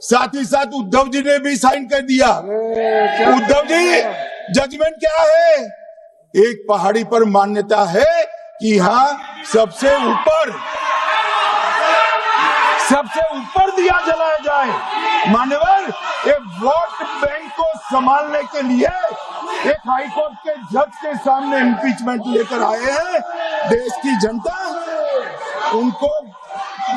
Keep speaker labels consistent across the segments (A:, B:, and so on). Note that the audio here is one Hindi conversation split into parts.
A: साथ ही साथ उद्धव जी ने भी साइन कर दिया। उद्धव जी, जजमेंट क्या है? एक पहाड़ी पर मान्यता है कि हाँ सबसे ऊपर दिया जलाया जाए। मान्यवर, एक वोट बैंक को संभालने के लिए एक हाईकोर्ट के जज के सामने इम्पीचमेंट लेकर आए हैं। देश की जनता उनको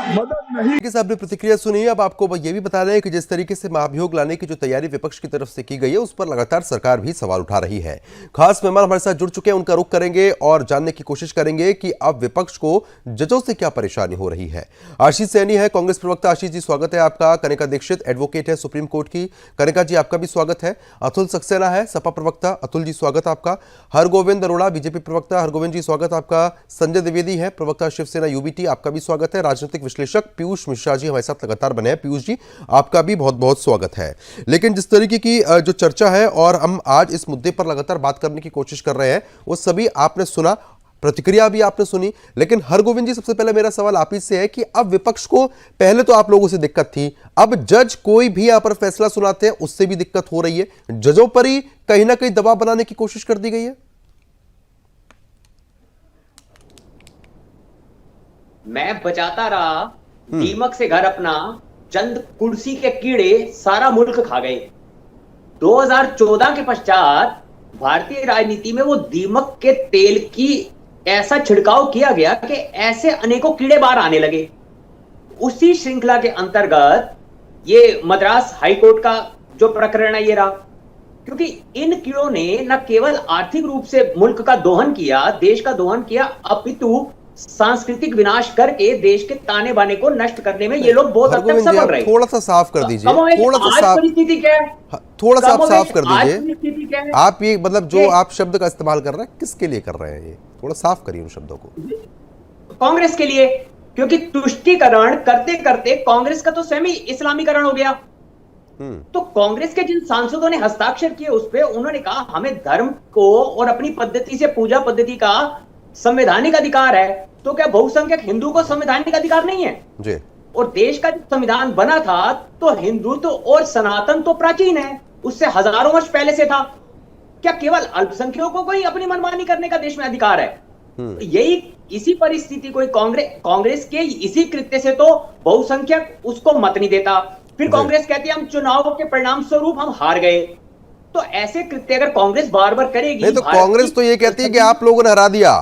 A: मदद नहीं।
B: कि आपने प्रतिक्रिया सुनी। अब आपको ये भी बता रहे हैं कि जिस तरीके से महाभियोग लाने की जो तैयारी विपक्ष की तरफ से की गई है, उस पर लगातार सरकार भी सवाल उठा रही है। खास मेहमान हमारे साथ जुड़ चुके हैं, उनका रुख करेंगे और जानने की कोशिश करेंगे कि अब विपक्ष को जजों से क्या परेशानी हो रही है। आशीष सैनी है कांग्रेस प्रवक्ता। आशीष जी, स्वागत है आपका। कनिका दीक्षित एडवोकेट है सुप्रीम कोर्ट की। कनिका जी, आपका भी स्वागत है। अतुल सक्सेना है सपा प्रवक्ता। अतुल जी, स्वागत आपका। हरगोविंद अरोड़ा बीजेपी प्रवक्ता। हरगोविंद जी, स्वागत आपका। संजय द्विवेदी है प्रवक्ता शिवसेना यूबीटी, आपका भी स्वागत है। राजनीतिक विश्लेषक पीयूष मिश्रा जी हमारे साथ लगातार बने हैं। पीयूष जी, आपका भी बहुत बहुत स्वागत है। लेकिन जिस तरीके की जो चर्चा है और हम आज इस मुद्दे पर लगातार बात करने की कोशिश कर रहे हैं, वो सभी आपने सुना, प्रतिक्रिया भी आपने सुनी। लेकिन हरगोविंद जी, सबसे पहले मेरा सवाल आप ही से है कि अब विपक्ष को पहले तो आप लोगों से दिक्कत थी, अब जज कोई भी यहां पर फैसला सुनाते हैं उससे भी दिक्कत हो रही है। जजों पर ही कहीं ना कहीं दबाव बनाने की कोशिश कर दी गई है।
C: मैं बचाता रहा दीमक से घर अपना, चंद कुर्सी के कीड़े सारा मुल्क खा गए। 2014 के पश्चात भारतीय राजनीति में वो दीमक के तेल की ऐसा छिड़काव किया गया कि ऐसे अनेकों कीड़े बाहर आने लगे। उसी श्रृंखला के अंतर्गत ये मद्रास हाईकोर्ट का जो प्रकरण है ये रहा, क्योंकि इन कीड़ों ने न केवल आर्थिक रूप से मुल्क का दोहन किया, देश का दोहन किया, अपितु सांस्कृतिक विनाश करके देश के ताने बाने को नष्ट करने में ये लोग बहुत हद तक सफल रहे।
B: थोड़ा सा साफ कर दीजिए,
C: थोड़ा सा साफ परिस्थिति क्या है,
B: थोड़ा सा आप साफ कर दीजिए। आप ये मतलब जो आप शब्द का इस्तेमाल कर रहे हैं, किसके लिए कर रहे हैं? ये थोड़ा साफ करिए उन शब्दों को।
C: कांग्रेस के लिए, क्योंकि तुष्टीकरण करते करते कांग्रेस का तो सेमी इस्लामीकरण हो गया। तो कांग्रेस के जिन सांसदों ने हस्ताक्षर किए उस पे उन्होंने कहा हमें धर्म को और अपनी पद्धति से पूजा पद्धति का संवैधानिक अधिकार है, तो क्या बहुसंख्यक हिंदू को संवैधानिक अधिकार नहीं है
B: जी?
C: और देश का संविधान बना था तो हिंदुत्व और सनातन तो प्राचीन है, उससे हजारों वर्ष पहले से था। क्या केवल अल्पसंख्यकों को ही अपनी मनमानी करने का देश में अधिकार है? यही इसी परिस्थिति को कांग्रेस के इसी कृत्य से तो बहुसंख्यक उसको मत नहीं देता। फिर कांग्रेस कहती है हम चुनाव के परिणाम स्वरूप हम हार गए। तो ऐसे कृत्य अगर कांग्रेस बार बार करेगी,
B: नहीं तो कांग्रेस तो ये कहती है कि आप लोगों ने हरा दिया।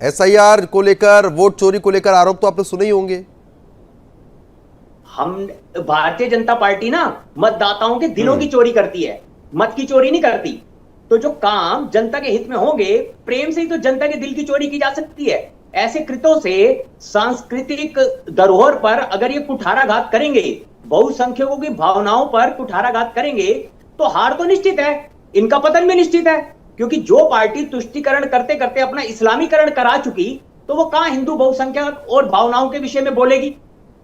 B: एसआईआर को लेकर, वोट चोरी को लेकर आरोप तो आपने सुने ही होंगे।
C: हम भारतीय जनता पार्टी ना मतदाताओं के दिलों की चोरी करती है, मत की चोरी नहीं करती। तो जो काम जनता के हित में होंगे, प्रेम से ही तो जनता के दिल की चोरी की जा सकती है। ऐसे कृत्यों से सांस्कृतिक धरोहर पर अगर ये कुठाराघात करेंगे, बहुसंख्यकों की भावनाओं पर कुठाराघात करेंगे, तो हार तो निश्चित है, इनका पतन भी निश्चित है। क्योंकि जो पार्टी तुष्टीकरण करते करते अपना इस्लामीकरण करा चुकी, तो वो कहां हिंदू बहुसंख्यक और भावनाओं के विषय में बोलेगी?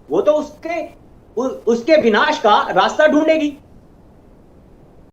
C: वो तो उसके विनाश का रास्ता ढूंढेगी।